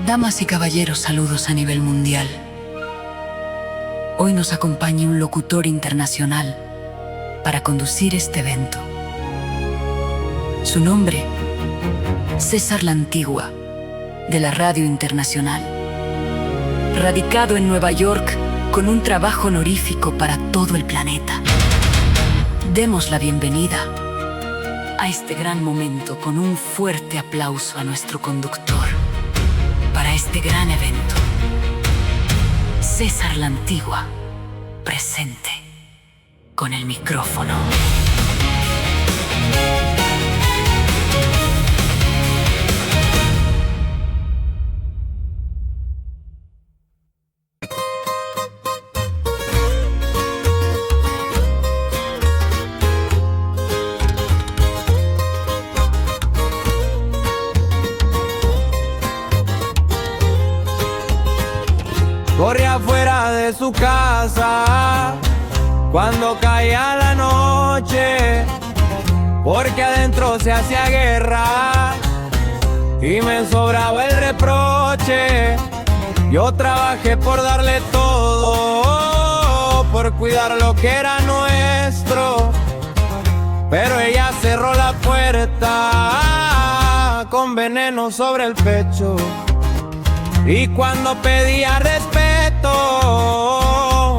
Damas y caballeros, saludos a nivel mundial. Hoy nos acompaña un locutor internacional para conducir este evento. Su nombre, César La Antigua, de la Radio Internacional. Radicado en Nueva York con un trabajo honorífico para todo el planeta. Demos la bienvenida a este gran momento con un fuerte aplauso a nuestro conductor para este gran evento. César La Antigua, presente con el micrófono. Corre afuera de su casa cuando caía la noche, porque adentro se hacía guerra y me sobraba el reproche. Yo trabajé por darle todo, por cuidar lo que era nuestro, pero ella cerró la puerta con veneno sobre el pecho. Y cuando pedía respeto,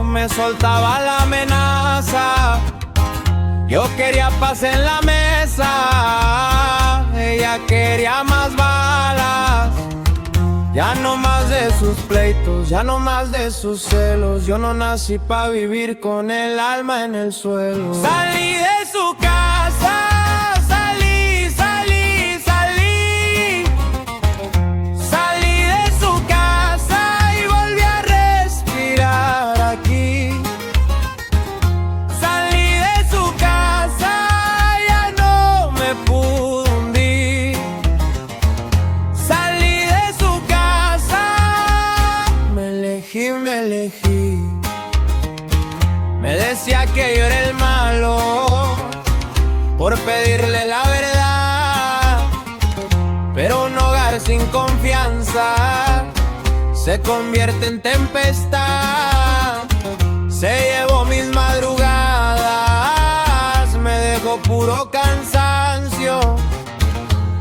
me soltaba la amenaza. Yo quería paz en la mesa, ella quería más balas. Ya no más de sus pleitos, ya no más de sus celos. Yo no nací pa' vivir con el alma en el suelo. Salí de su casa. Me decía que yo era el malo por pedirle la verdad, pero un hogar sin confianza se convierte en tempestad. Se llevó mis madrugadas, me dejó puro cansancio.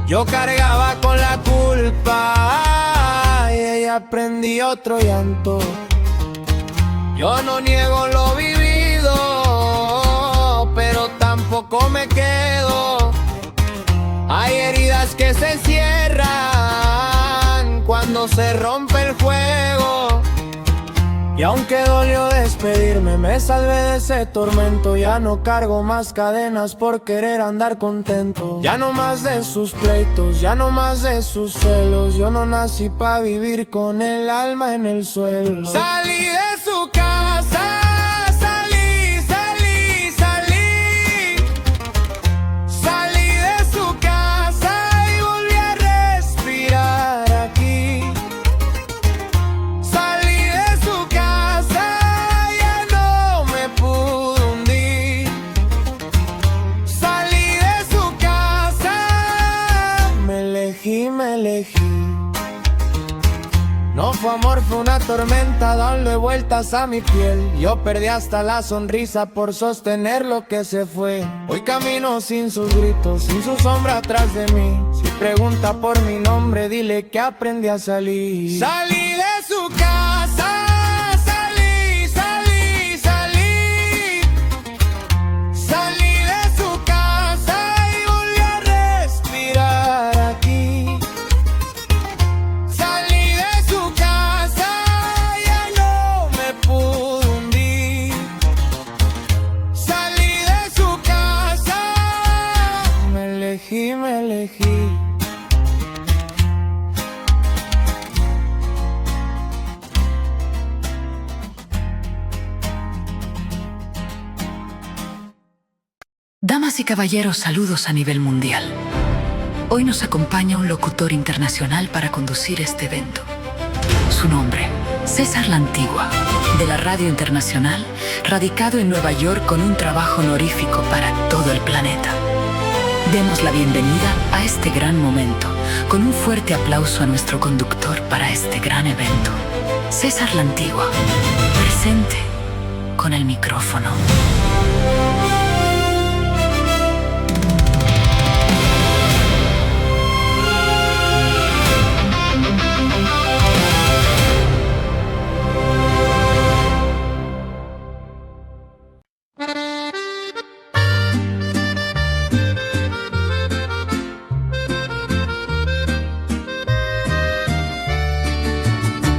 Yo cargaba con la culpa y ella aprendí otro llanto. Yo no niego lo vivido, pero tampoco me quedo. Hay heridas que se cierran cuando se rompe el juego. Y aunque dolió despedirme, me salvé de ese tormento. Ya no cargo más cadenas por querer andar contento. Ya no más de sus pleitos, ya no más de sus celos. Yo no nací pa' vivir con el alma en el suelo. Salí de su casa. No fue amor, fue una tormenta dándole vueltas a mi piel. Yo perdí hasta la sonrisa por sostener lo que se fue. Hoy camino sin sus gritos, sin su sombra atrás de mí. Si pregunta por mi nombre, dile que aprendí a salir. Salí de su casa. Me elegí. Damas y caballeros, saludos a nivel mundial. Hoy nos acompaña un locutor internacional para conducir este evento. Su nombre, César La Antigua, de la Radio Internacional, radicado en Nueva York con un trabajo honorífico para todo el planeta. Demos la bienvenida a este gran momento, con un fuerte aplauso a nuestro conductor para este gran evento. César la Antigua, presente con el micrófono.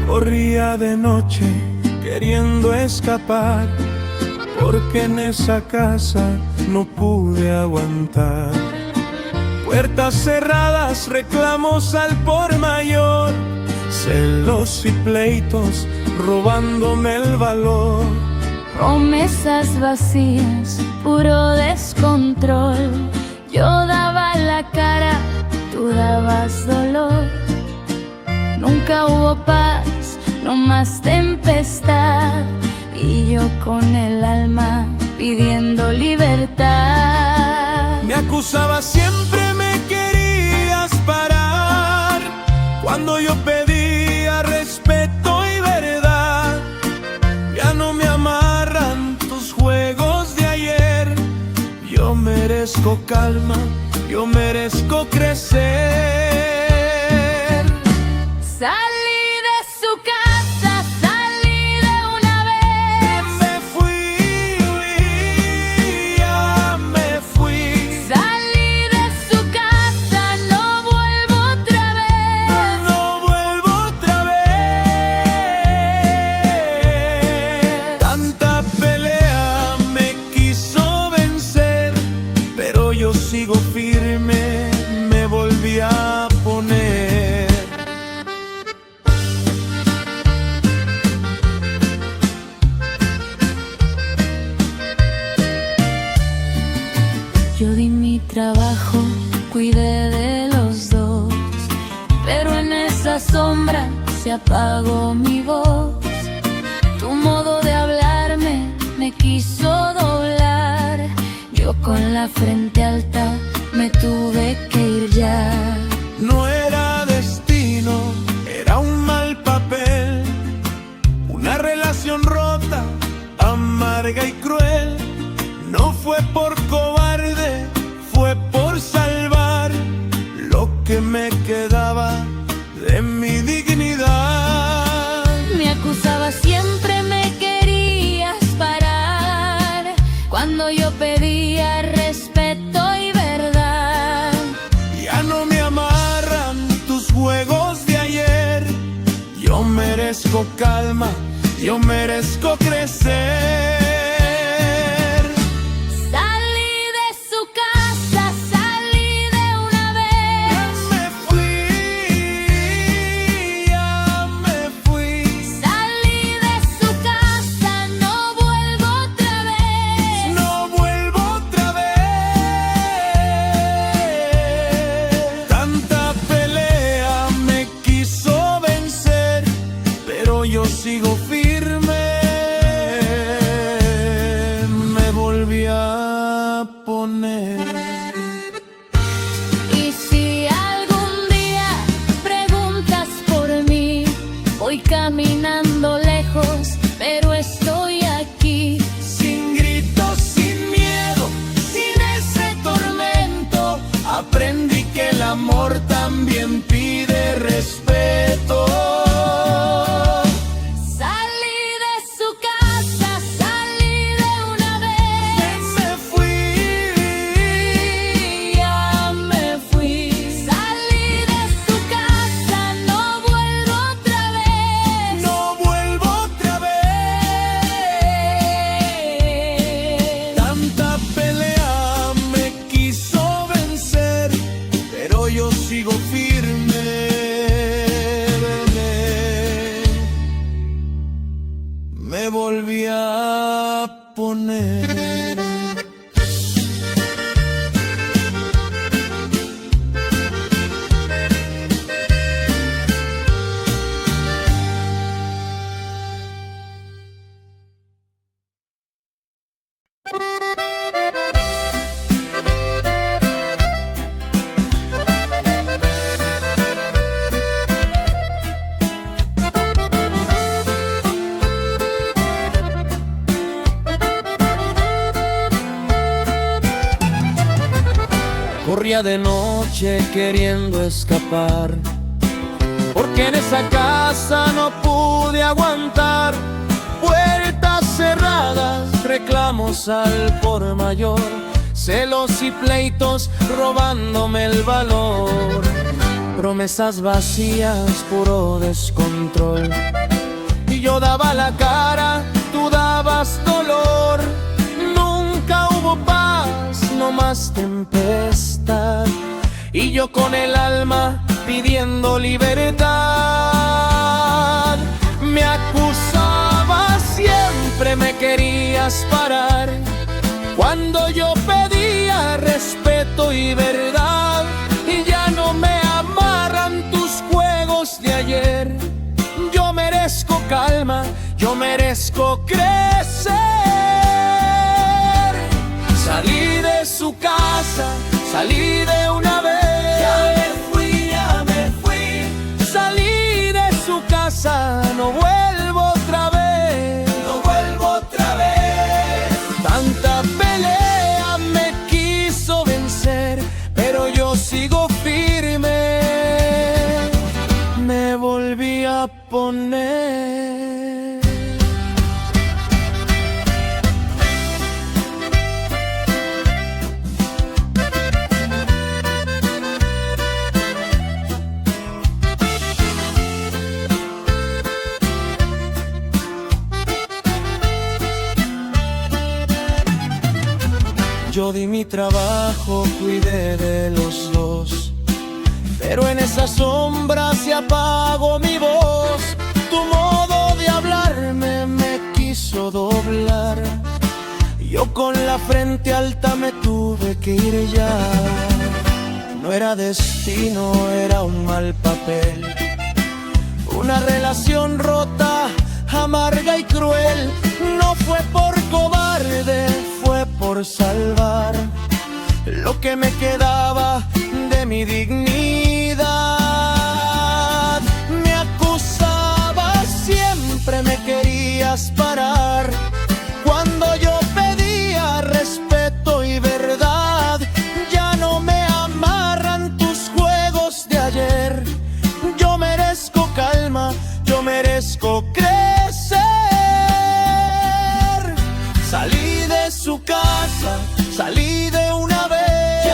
Corría de noche queriendo escapar, porque en esa casa no pude aguantar. Puertas cerradas, reclamos al por mayor, celos y pleitos robándome el valor. Promesas vacías, puro descontrol. Yo daba la cara, tú dabas dolor. Nunca hubo paz, no más tempestad, y yo con el alma pidiendo libertad. Me acusaba siempre, me querías parar, cuando yo pedía respeto y verdad. Ya no me amarran tus juegos de ayer. Yo merezco calma, yo merezco crecer. Salí de su casa, salí de una vez. Me fui, ya me fui. Salí de su casa, no vuelvo otra vez. No vuelvo otra vez. Tanta pelea me quiso vencer, pero yo sigo firme, me volví a poner. Yo di mi trabajo, cuidé de los dos, pero en esa sombra se apagó mi voz. Tu modo de hablarme me quiso doblar. Yo con la frente alta me tuve que ir ya. No era destino, era un mal papel, una relación rota, amarga y cruel. No fue por cobarde, fue por salvar lo que me quedaba de mi dignidad. Me acusaba siempre, me querías parar, cuando yo pedía respeto y verdad. Ya no me amarran tus juegos de ayer. Yo merezco calma, yo merezco crecer. Salí de su casa, salí de una vez. Me fui, ya me fui. Salí de su casa, no vuelvo otra vez. No vuelvo otra vez. Tanta pelea me quiso vencer, pero yo sigo firme, me volví a poner. Y si algún día preguntas por mí, voy caminando lejos, pero estoy aquí. Sin gritos, sin miedo, sin ese tormento, aprendí que el amor también pide respeto. Salí de su casa, salí de una vez. Me fui, Ya me fui. Salí de su casa, no vuelvo otra vez. no vuelvo otra vez. Tanta pelea me quiso vencer, pero yo sigo firme, me volví a poner. Corría de noche queriendo escapar, porque en esa casa no pude aguantar. Puertas cerradas, reclamos al por mayor, celos y pleitos robándome el valor. Promesas vacías, puro descontrol. Y yo daba la cara, tú dabas dolor. Nunca hubo paz, no más tempestad. Y yo con el alma pidiendo libertad. Me acusabas, siempre me querías parar, cuando yo pedía respeto y verdad. Y ya no me amarran tus juegos de ayer. Yo merezco calma, yo merezco crecer. Salí de su casa, salí de una vez. Ya me fui. Salí de su casa, no vuelvo otra vez. No vuelvo otra vez. Tanta pelea me quiso vencer, pero yo sigo firme. Me volví a poner. Yo di mi trabajo, cuidé de los dos, pero en esa sombra se apagó mi voz. Tu modo de hablarme me quiso doblar. Yo con la frente alta me tuve que ir ya. No era destino, era un mal papel. Una relación rota, amarga y cruel. No fue por cobarde, fue por salvar lo que me quedaba de mi dignidad. Me acusabas, siempre me querías parar, cuando yo pedía respeto y verdad. Ya no me amarran tus juegos de ayer. Yo merezco calma, yo merezco crecer. Salí de su casa, salí de una vez.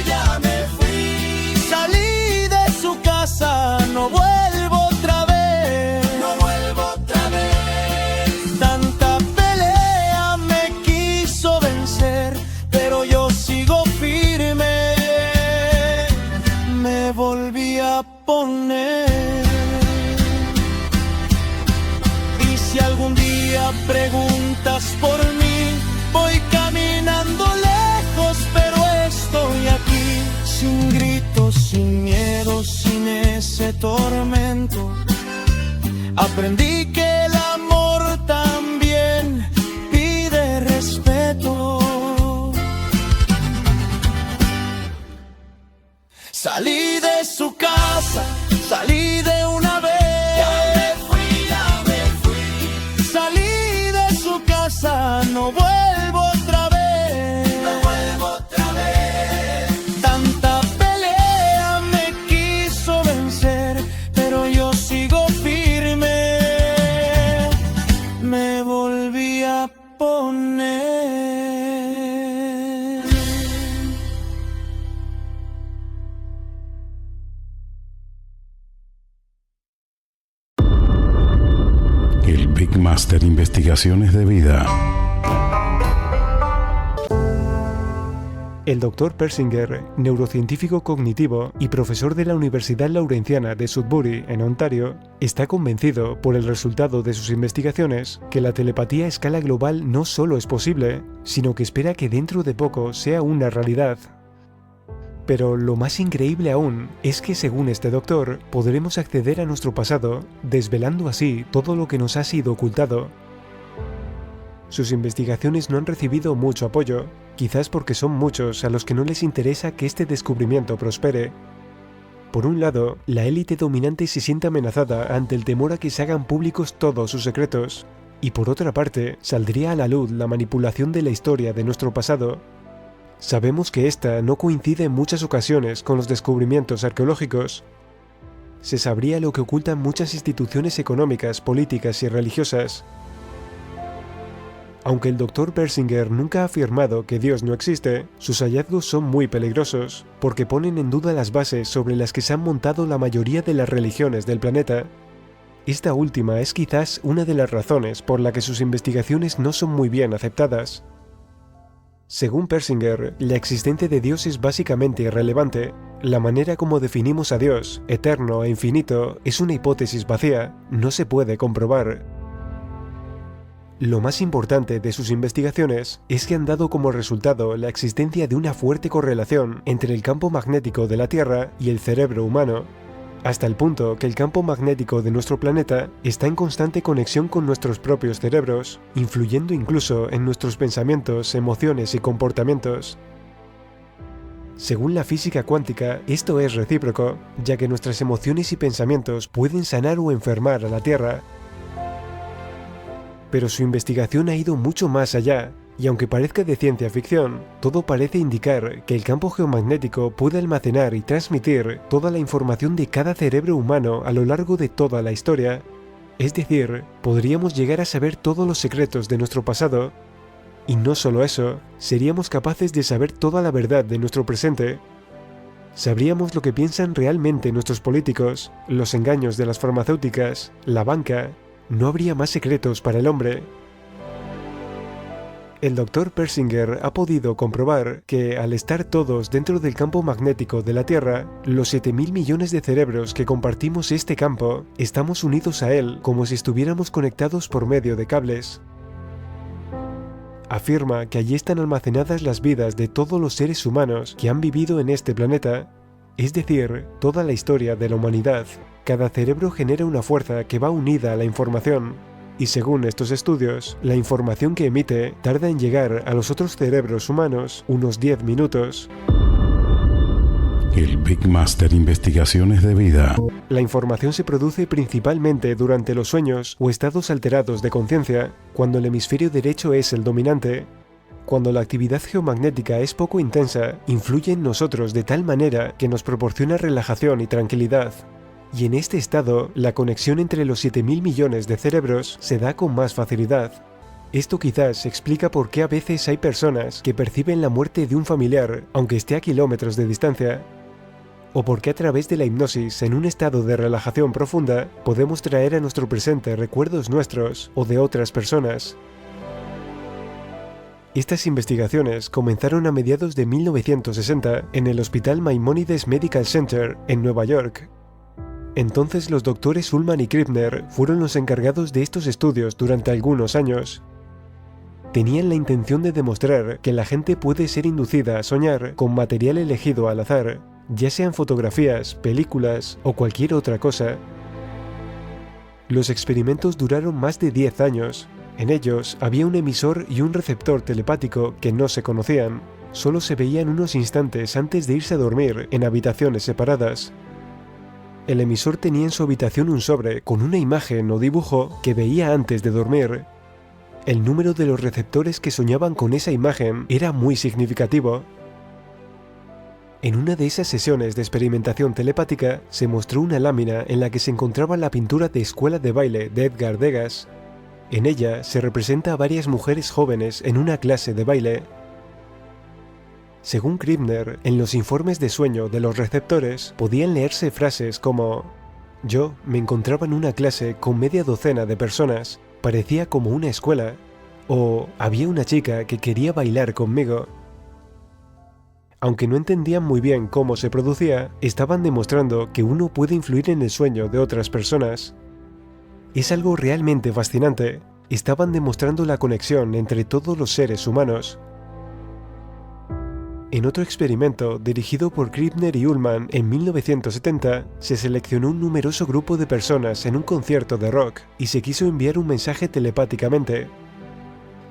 Ya me fui. Salí de su casa, no vuelvo otra vez. No vuelvo otra vez. Tanta pelea me quiso vencer, pero yo sigo firme. Me volví a poner. Y si algún día preguntas por mí, voy caminando lejos, pero estoy aquí, sin gritos, sin miedo, sin ese tormento. Aprendí que el amor también pide respeto. Salí de su casa, salí de una vez. Ya me fui. Salí de su casa, no vuelvo otra vez. No vuelvo otra vez. Tanta pelea me quiso vencer, pero yo sigo firme. Me volví a poner. El Big Master Investigaciones de Vida. El Dr. Persinger, neurocientífico cognitivo y profesor de la Universidad Lawrenciana de Sudbury, en Ontario, está convencido, por el resultado de sus investigaciones, que la telepatía a escala global no solo es posible, sino que espera que dentro de poco sea una realidad. Pero lo más increíble aún es que, según este doctor, podremos acceder a nuestro pasado, desvelando así todo lo que nos ha sido ocultado. Sus investigaciones no han recibido mucho apoyo, quizás porque son muchos a los que no les interesa que este descubrimiento prospere. Por un lado, la élite dominante se siente amenazada ante el temor a que se hagan públicos todos sus secretos, y por otra parte, saldría a la luz la manipulación de la historia de nuestro pasado. Sabemos que esta no coincide en muchas ocasiones con los descubrimientos arqueológicos. Se sabría lo que ocultan muchas instituciones económicas, políticas y religiosas. Aunque el Dr. Persinger nunca ha afirmado que Dios no existe, sus hallazgos son muy peligrosos, porque ponen en duda las bases sobre las que se han montado la mayoría de las religiones del planeta. Esta última es quizás una de las razones por la que sus investigaciones no son muy bien aceptadas. Según Persinger, la existencia de Dios es básicamente irrelevante. La manera como definimos a Dios, eterno e infinito, es una hipótesis vacía, no se puede comprobar. Lo más importante de sus investigaciones es que han dado como resultado la existencia de una fuerte correlación entre el campo magnético de la Tierra y el cerebro humano, hasta el punto que el campo magnético de nuestro planeta está en constante conexión con nuestros propios cerebros, influyendo incluso en nuestros pensamientos, emociones y comportamientos. Según la física cuántica, esto es recíproco, ya que nuestras emociones y pensamientos pueden sanar o enfermar a la Tierra. Pero su investigación ha ido mucho más allá, y aunque parezca de ciencia ficción, todo parece indicar que el campo geomagnético puede almacenar y transmitir toda la información de cada cerebro humano a lo largo de toda la historia. Es decir, podríamos llegar a saber todos los secretos de nuestro pasado, y no solo eso, seríamos capaces de saber toda la verdad de nuestro presente. Sabríamos lo que piensan realmente nuestros políticos, los engaños de las farmacéuticas, la banca. No habría más secretos para el hombre. El Dr. Persinger ha podido comprobar que, al estar todos dentro del campo magnético de la Tierra, los 7.000 millones de cerebros que compartimos este campo, estamos unidos a él como si estuviéramos conectados por medio de cables. Afirma que allí están almacenadas las vidas de todos los seres humanos que han vivido en este planeta, es decir, toda la historia de la humanidad. Cada cerebro genera una fuerza que va unida a la información. Y según estos estudios, la información que emite tarda en llegar a los otros cerebros humanos unos 10 minutos. El Big Master Investigaciones de Vida. La información se produce principalmente durante los sueños o estados alterados de conciencia, cuando el hemisferio derecho es el dominante. Cuando la actividad geomagnética es poco intensa, influye en nosotros de tal manera que nos proporciona relajación y tranquilidad. Y en este estado, la conexión entre los 7.000 millones de cerebros se da con más facilidad. Esto quizás explica por qué a veces hay personas que perciben la muerte de un familiar, aunque esté a kilómetros de distancia. O por qué a través de la hipnosis, en un estado de relajación profunda, podemos traer a nuestro presente recuerdos nuestros o de otras personas. Estas investigaciones comenzaron a mediados de 1960 en el Hospital Maimonides Medical Center en Nueva York. Entonces los doctores Ullman y Krippner fueron los encargados de estos estudios durante algunos años. Tenían la intención de demostrar que la gente puede ser inducida a soñar con material elegido al azar, ya sean fotografías, películas o cualquier otra cosa. Los experimentos duraron más de 10 años. En ellos había un emisor y un receptor telepático que no se conocían. Solo se veían unos instantes antes de irse a dormir en habitaciones separadas. El emisor tenía en su habitación un sobre con una imagen o dibujo que veía antes de dormir. El número de los receptores que soñaban con esa imagen era muy significativo. En una de esas sesiones de experimentación telepática se mostró una lámina en la que se encontraba la pintura de Escuela de Baile de Edgar Degas. En ella se representa a varias mujeres jóvenes en una clase de baile. Según Krippner, en los informes de sueño de los receptores podían leerse frases como: yo me encontraba en una clase con media docena de personas, parecía como una escuela, o había una chica que quería bailar conmigo. Aunque no entendían muy bien cómo se producía, estaban demostrando que uno puede influir en el sueño de otras personas. Es algo realmente fascinante. Estaban demostrando la conexión entre todos los seres humanos. En otro experimento, dirigido por Krippner y Ullman en 1970, se seleccionó un numeroso grupo de personas en un concierto de rock y se quiso enviar un mensaje telepáticamente.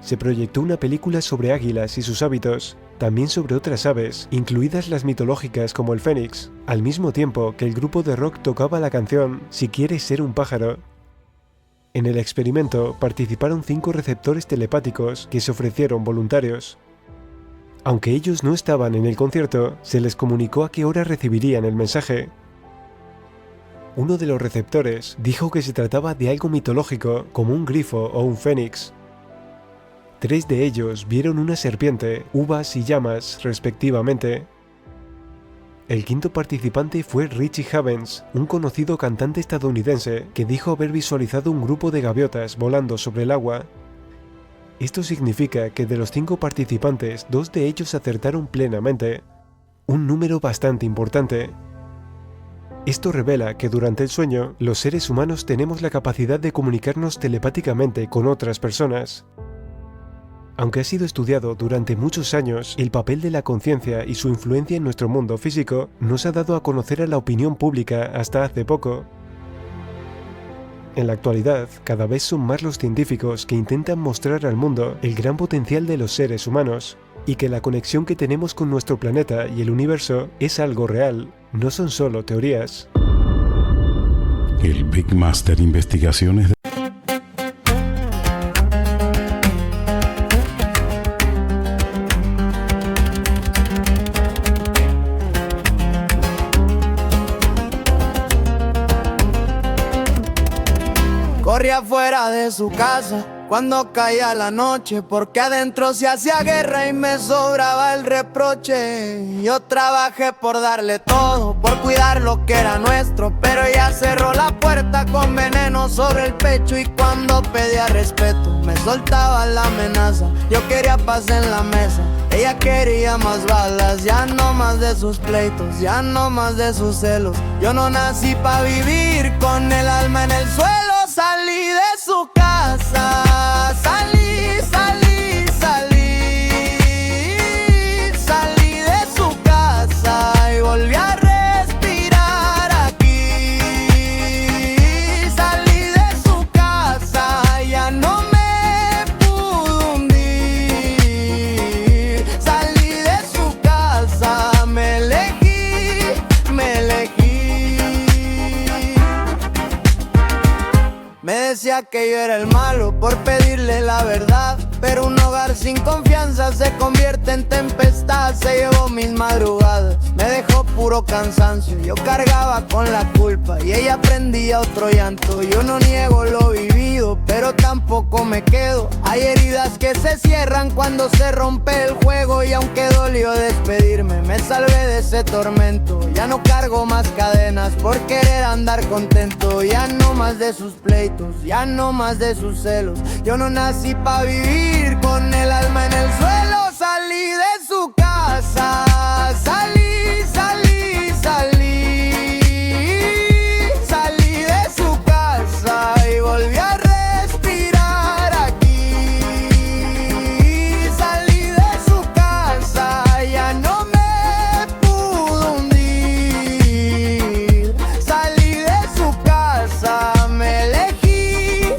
Se proyectó una película sobre águilas y sus hábitos, también sobre otras aves, incluidas las mitológicas como el fénix, al mismo tiempo que el grupo de rock tocaba la canción Si quieres ser un pájaro. En el experimento participaron 5 receptores telepáticos que se ofrecieron voluntarios. Aunque ellos no estaban en el concierto, se les comunicó a qué hora recibirían el mensaje. Uno de los receptores dijo que se trataba de algo mitológico, como un grifo o un fénix. 3 de ellos vieron una serpiente, uvas y llamas, respectivamente. El quinto participante fue Richie Havens, un conocido cantante estadounidense que dijo haber visualizado un grupo de gaviotas volando sobre el agua. Esto significa que de los 5 participantes, 2 de ellos acertaron plenamente, un número bastante importante. Esto revela que durante el sueño, los seres humanos tenemos la capacidad de comunicarnos telepáticamente con otras personas. Aunque ha sido estudiado durante muchos años, el papel de la conciencia y su influencia en nuestro mundo físico no se ha dado a conocer a la opinión pública hasta hace poco. En la actualidad, cada vez son más los científicos que intentan mostrar al mundo el gran potencial de los seres humanos, y que la conexión que tenemos con nuestro planeta y el universo es algo real, no son solo teorías. El Big Master Investigaciones de... Corría fuera de su casa cuando caía la noche, porque adentro se hacía guerra y me sobraba el reproche. Yo trabajé por darle todo, por cuidar lo que era nuestro, pero ella cerró la puerta con veneno sobre el pecho. Y cuando pedía respeto me soltaba la amenaza. Yo quería paz en la mesa, ella quería más balas. Ya no más de sus pleitos, ya no más de sus celos. Yo no nací pa' vivir con el alma en el suelo. Salí de su casa, salí de su casa y volví a respirar aquí. Salí de su casa, ya no me pude hundir. Salí de su casa, me elegí. Me decía que yo era el malo por pedirle la verdad, pero un hogar sin confianza se convierte en tempestad. Se llevó mis madrugadas, me dejó puro cansancio. Yo cargaba con la culpa y ella prendía otro llanto. Yo no niego lo vivido, pero tampoco me quedo. Hay heridas que se cierran cuando se rompe el juego, y aunque dolió despedirme, me salvé de ese tormento. Ya no cargo más cadenas por querer andar contento. Ya no más de sus pleitos, ya no más de sus celos. Yo no nací pa' vivir con el alma en el suelo. Salí de su casa, salí de su casa y volví a respirar aquí. Salí de su casa, ya no me pude hundir. Salí de su casa, me elegí.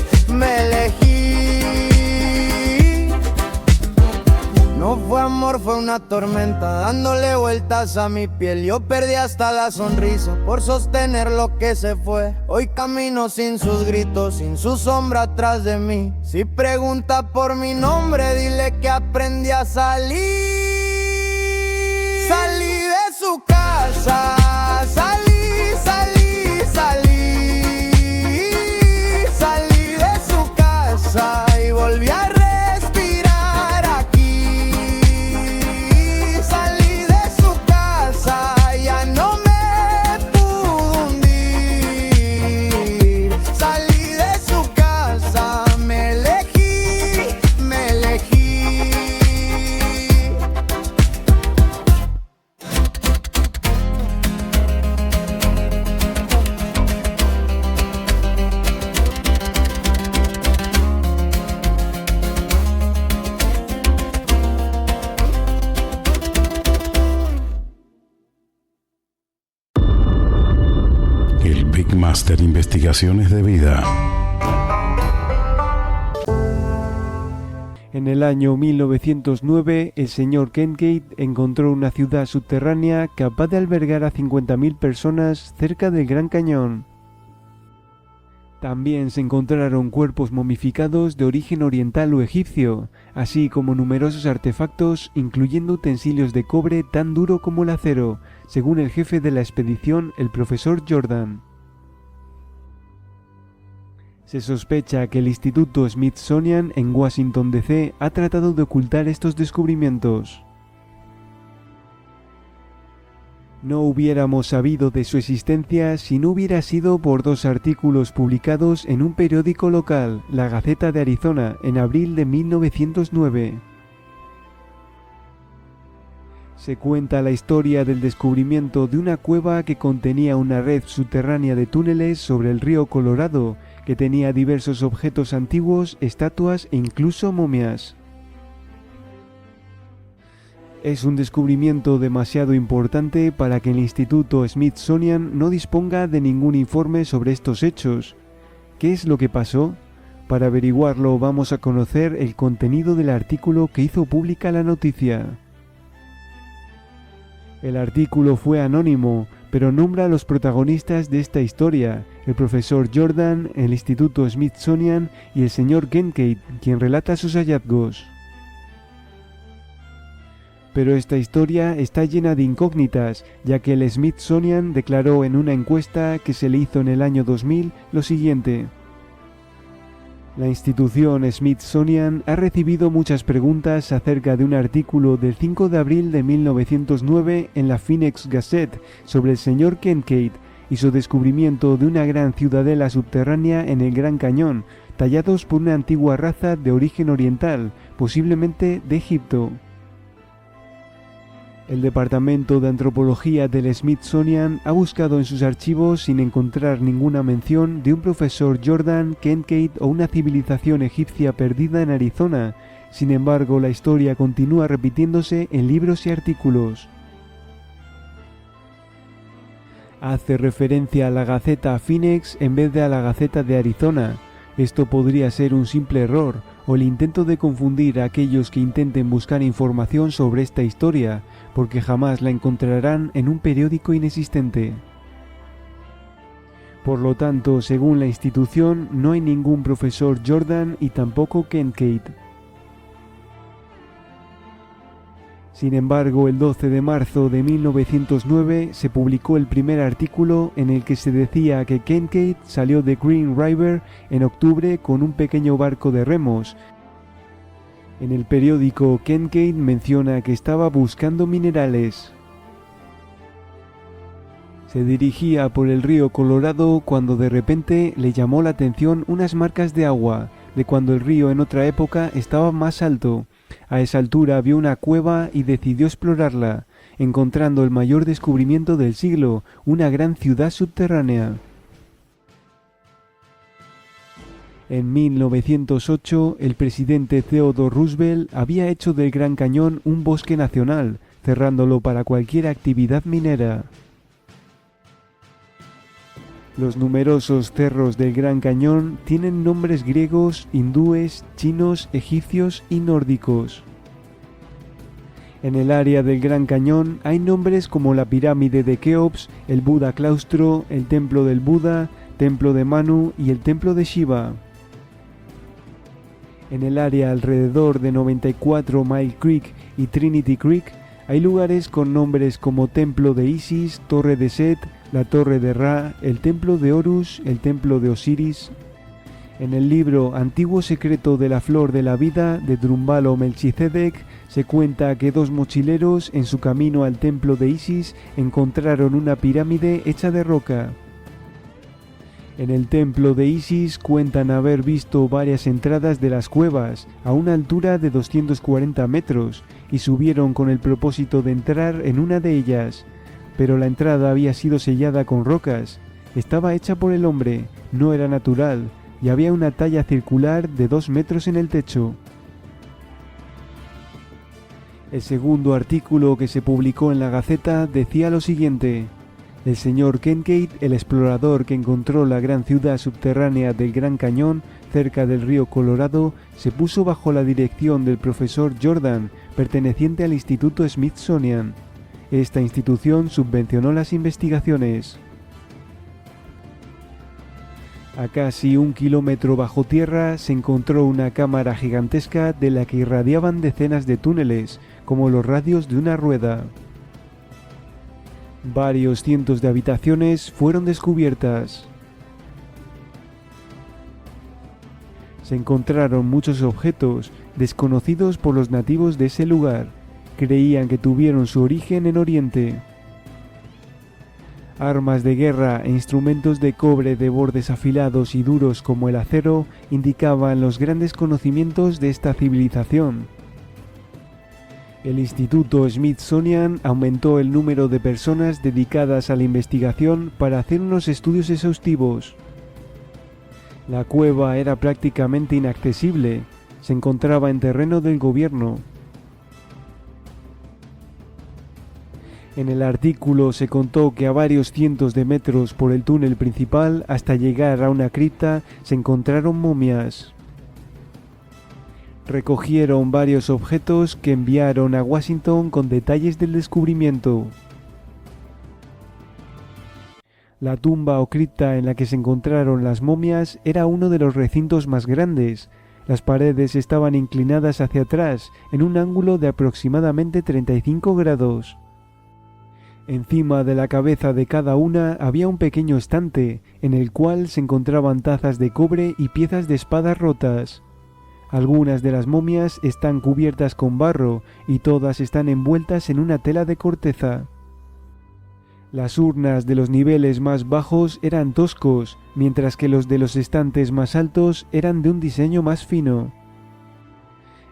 No fue amor, fue una tormenta dándole vueltas a mi piel. Yo perdí hasta la sonrisa por sostener lo que se fue. Hoy camino sin sus gritos, sin su sombra atrás de mí. Si pregunta por mi nombre, dile que aprendí a salir. Salí de su casa, salí de su casa y volví a respirar aquí. Salí de su casa, ya no me pude hundir. Salí de su casa, me elegí. El Big Master Investigaciones de Vida. En el año 1909, el señor Kentgate encontró una ciudad subterránea capaz de albergar a 50.000 personas cerca del Gran Cañón. También se encontraron cuerpos momificados de origen oriental o egipcio, así como numerosos artefactos, incluyendo utensilios de cobre tan duro como el acero, según el jefe de la expedición, el profesor Jordan. Se sospecha que el Instituto Smithsonian en Washington, D.C. ha tratado de ocultar estos descubrimientos. No hubiéramos sabido de su existencia si no hubiera sido por 2 artículos publicados en un periódico local, la Gaceta de Arizona, en abril de 1909. Se cuenta la historia del descubrimiento de una cueva que contenía una red subterránea de túneles sobre el río Colorado, que tenía diversos objetos antiguos, estatuas e incluso momias. Es un descubrimiento demasiado importante para que el Instituto Smithsonian no disponga de ningún informe sobre estos hechos. ¿Qué es lo que pasó? Para averiguarlo vamos a conocer el contenido del artículo que hizo pública la noticia. El artículo fue anónimo, pero nombra a los protagonistas de esta historia, el profesor Jordan, el Instituto Smithsonian y el señor Kincaid, quien relata sus hallazgos. Pero esta historia está llena de incógnitas, ya que el Smithsonian declaró en una encuesta que se le hizo en el año 2000 lo siguiente: la institución Smithsonian ha recibido muchas preguntas acerca de un artículo del 5 de abril de 1909 en la Phoenix Gazette sobre el señor Kincaid y su descubrimiento de una gran ciudadela subterránea en el Gran Cañón, tallados por una antigua raza de origen oriental, posiblemente de Egipto. El Departamento de Antropología del Smithsonian ha buscado en sus archivos sin encontrar ninguna mención de un profesor Jordan, Kincaid o una civilización egipcia perdida en Arizona. Sin embargo, la historia continúa repitiéndose en libros y artículos. Hace referencia a la Gaceta Phoenix en vez de a la Gaceta de Arizona. Esto podría ser un simple error, o el intento de confundir a aquellos que intenten buscar información sobre esta historia, porque jamás la encontrarán en un periódico inexistente. Por lo tanto, según la institución, no hay ningún profesor Jordan y tampoco Kincaid. Sin embargo, el 12 de marzo de 1909 se publicó el primer artículo en el que se decía que Kincaid salió de Green River en octubre con un pequeño barco de remos. En el periódico, Kincaid menciona que estaba buscando minerales. Se dirigía por el río Colorado cuando de repente le llamó la atención unas marcas de agua, de cuando el río en otra época estaba más alto. A esa altura vio una cueva y decidió explorarla, encontrando el mayor descubrimiento del siglo, una gran ciudad subterránea. En 1908, el presidente Theodore Roosevelt había hecho del Gran Cañón un bosque nacional, cerrándolo para cualquier actividad minera. Los numerosos cerros del Gran Cañón tienen nombres griegos, hindúes, chinos, egipcios y nórdicos. En el área del Gran Cañón hay nombres como la pirámide de Keops, el Buda Claustro, el Templo del Buda, Templo de Manu y el Templo de Shiva. En el área alrededor de 94 Mile Creek y Trinity Creek hay lugares con nombres como Templo de Isis, Torre de Set, la Torre de Ra, el Templo de Horus, el Templo de Osiris. En el libro Antiguo Secreto de la Flor de la Vida de Drumbalo Melchizedek se cuenta que 2 mochileros en su camino al Templo de Isis encontraron una pirámide hecha de roca. En el Templo de Isis cuentan haber visto varias entradas de las cuevas a una altura de 240 metros y subieron con el propósito de entrar en una de ellas. Pero la entrada había sido sellada con rocas, estaba hecha por el hombre, no era natural, y había una talla circular de 2 metros en el techo. El segundo artículo que se publicó en la Gaceta decía lo siguiente: el señor Kincaid, el explorador que encontró la gran ciudad subterránea del Gran Cañón cerca del río Colorado, se puso bajo la dirección del profesor Jordan, perteneciente al Instituto Smithsonian. Esta institución subvencionó las investigaciones. A casi 1 kilómetro bajo tierra se encontró una cámara gigantesca de la que irradiaban decenas de túneles, como los radios de una rueda. Varios cientos de habitaciones fueron descubiertas. Se encontraron muchos objetos desconocidos por los nativos de ese lugar. Creían que tuvieron su origen en Oriente. Armas de guerra e instrumentos de cobre de bordes afilados y duros como el acero indicaban los grandes conocimientos de esta civilización. El Instituto Smithsonian aumentó el número de personas dedicadas a la investigación para hacer unos estudios exhaustivos. La cueva era prácticamente inaccesible, se encontraba en terreno del gobierno. En el artículo se contó que a varios cientos de metros por el túnel principal hasta llegar a una cripta se encontraron momias. Recogieron varios objetos que enviaron a Washington con detalles del descubrimiento. La tumba o cripta en la que se encontraron las momias era uno de los recintos más grandes. Las paredes estaban inclinadas hacia atrás en un ángulo de aproximadamente 35 grados. Encima de la cabeza de cada una había un pequeño estante, en el cual se encontraban tazas de cobre y piezas de espadas rotas. Algunas de las momias están cubiertas con barro y todas están envueltas en una tela de corteza. Las urnas de los niveles más bajos eran toscos, mientras que los de los estantes más altos eran de un diseño más fino.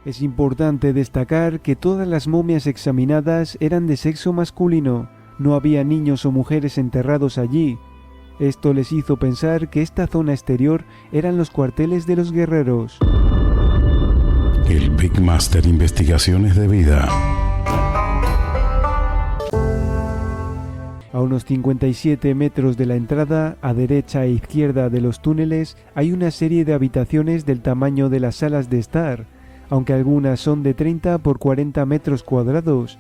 Es importante destacar que todas las momias examinadas eran de sexo masculino. No había niños o mujeres enterrados allí. Esto les hizo pensar que esta zona exterior eran los cuarteles de los guerreros. El Big Master Investigaciones de Vida. A unos 57 metros de la entrada, a derecha e izquierda de los túneles, hay una serie de habitaciones del tamaño de las salas de estar, aunque algunas son de 30 por 40 metros cuadrados.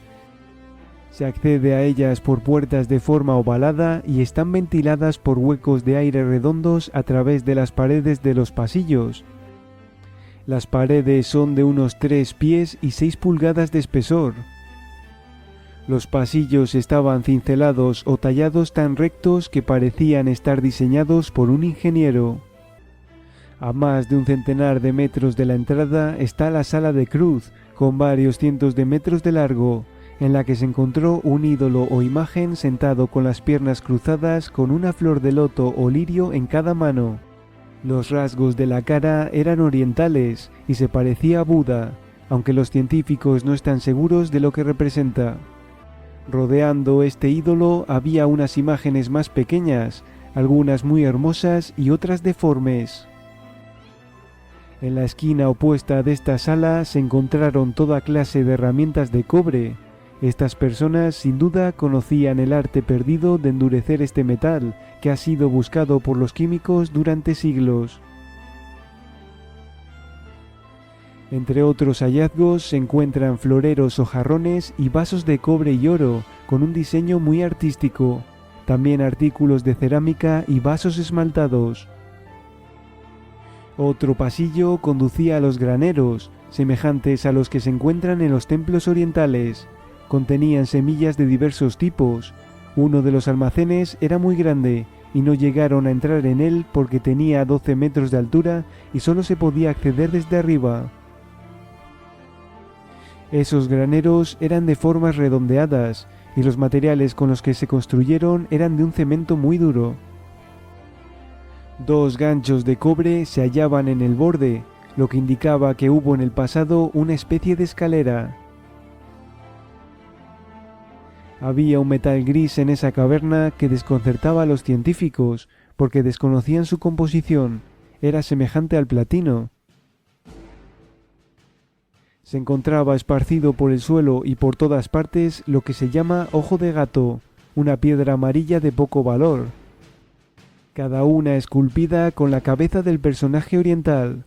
Se accede a ellas por puertas de forma ovalada y están ventiladas por huecos de aire redondos a través de las paredes de los pasillos. Las paredes son de unos 3 pies y 6 pulgadas de espesor. Los pasillos estaban cincelados o tallados tan rectos que parecían estar diseñados por un ingeniero. A más de un centenar de metros de la entrada está la sala de cruz, con varios cientos de metros de largo, en la que se encontró un ídolo o imagen sentado con las piernas cruzadas con una flor de loto o lirio en cada mano. Los rasgos de la cara eran orientales y se parecía a Buda, aunque los científicos no están seguros de lo que representa. Rodeando este ídolo había unas imágenes más pequeñas, algunas muy hermosas y otras deformes. En la esquina opuesta de esta sala se encontraron toda clase de herramientas de cobre. Estas personas sin duda conocían el arte perdido de endurecer este metal, que ha sido buscado por los químicos durante siglos. Entre otros hallazgos se encuentran floreros o jarrones y vasos de cobre y oro, con un diseño muy artístico. También artículos de cerámica y vasos esmaltados. Otro pasillo conducía a los graneros, semejantes a los que se encuentran en los templos orientales. Contenían semillas de diversos tipos. Uno de los almacenes era muy grande y no llegaron a entrar en él porque tenía 12 metros de altura y solo se podía acceder desde arriba. Esos graneros eran de formas redondeadas y los materiales con los que se construyeron eran de un cemento muy duro. 2 ganchos de cobre se hallaban en el borde, lo que indicaba que hubo en el pasado una especie de escalera. Había un metal gris en esa caverna que desconcertaba a los científicos porque desconocían su composición. Era semejante al platino. Se encontraba esparcido por el suelo y por todas partes lo que se llama ojo de gato, una piedra amarilla de poco valor. Cada una esculpida con la cabeza del personaje oriental.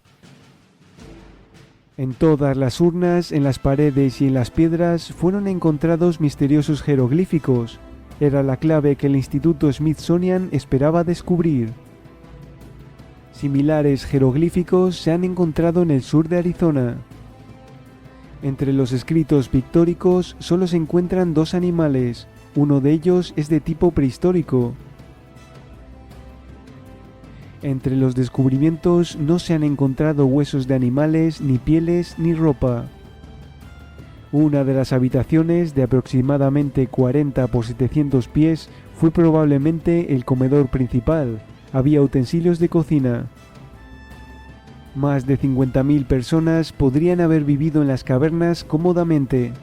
En todas las urnas, en las paredes y en las piedras fueron encontrados misteriosos jeroglíficos. Era la clave que el Instituto Smithsonian esperaba descubrir. Similares jeroglíficos se han encontrado en el sur de Arizona. Entre los escritos pictóricos solo se encuentran 2 animales, uno de ellos es de tipo prehistórico. Entre los descubrimientos no se han encontrado huesos de animales, ni pieles, ni ropa. Una de las habitaciones, de aproximadamente 40 por 700 pies, fue probablemente el comedor principal. Había utensilios de cocina. Más de 50.000 personas podrían haber vivido en las cavernas cómodamente.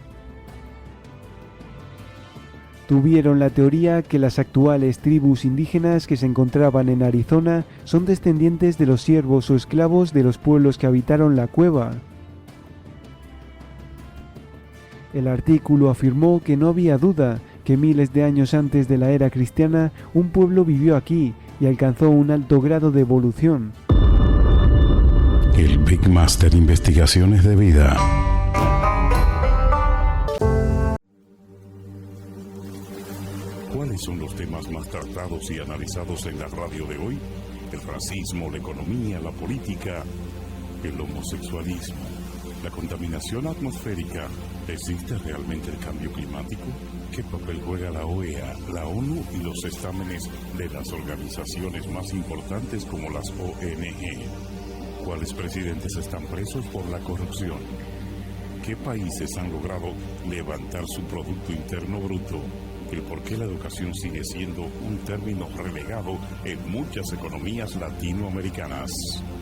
Tuvieron la teoría que las actuales tribus indígenas que se encontraban en Arizona son descendientes de los siervos o esclavos de los pueblos que habitaron la cueva. El artículo afirmó que no había duda que miles de años antes de la era cristiana un pueblo vivió aquí y alcanzó un alto grado de evolución. El Big Master Investigaciones de Vida. ¿Cuáles son los temas más tratados y analizados en la radio de hoy? El racismo, la economía, la política, el homosexualismo, la contaminación atmosférica. ¿Existe realmente el cambio climático? ¿Qué papel juega la OEA, la ONU y los estámenes de las organizaciones más importantes como las ONG? ¿Cuáles presidentes están presos por la corrupción? ¿Qué países han logrado levantar su Producto Interno Bruto? El por qué la educación sigue siendo un término relegado en muchas economías latinoamericanas.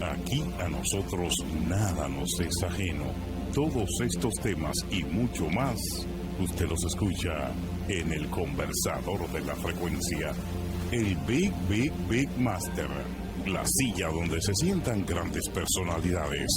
Aquí a nosotros nada nos es ajeno. Todos estos temas y mucho más, usted los escucha en el conversador de la frecuencia. El Big Master. La silla donde se sientan grandes personalidades.